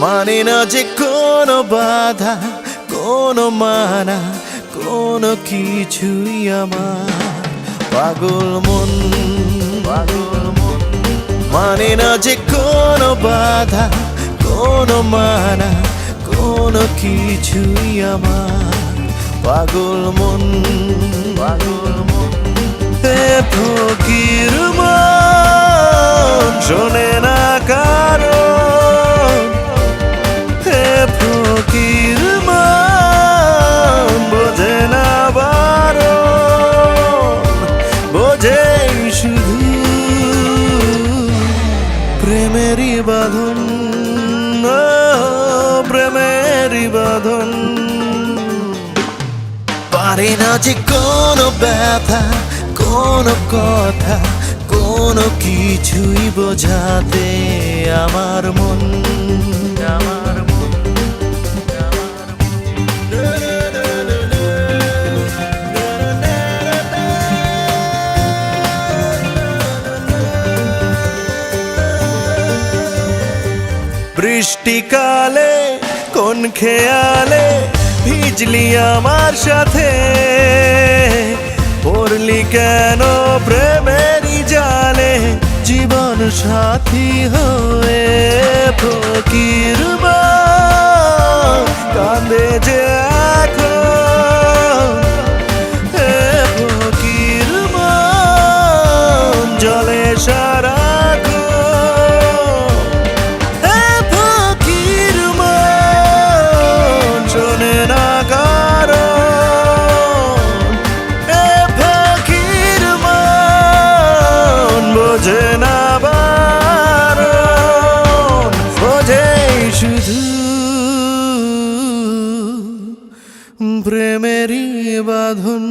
মানে না যে কোনো বাধা, কোনো মানা, কোনো কিছুই আমার পাগল মন। মানে না যে কোনো বাধা, কোনো মানা, কোনো কিছুই আমার পাগল মন। এ ফকির মন শোনে না কারণ, এ ফকির মন বোঝে না বারণ, বোঝে শুধু প্রেমেরই বাঁধন, প্রেমেরই বাঁধন। পারে না যে কোনো ব্যথা, কোনো কথা, কোনো কিছুই বোঝাতে আমার মন। বৃষ্টিকালে কোন খেয়ালে ভিজলি আমার সাথে, পড়লি কেন প্রেমেরই জালে জীবন সাথী হয়ে। ফকির মন কাঁদে যে এখন, হে ফকির মন জলে সারাক্ষণ, হে ফকির মন শোনে না কারণ, হে ফকির মন বোঝে না বারণ, বোঝে শুধু প্রেমেরই বাঁধন।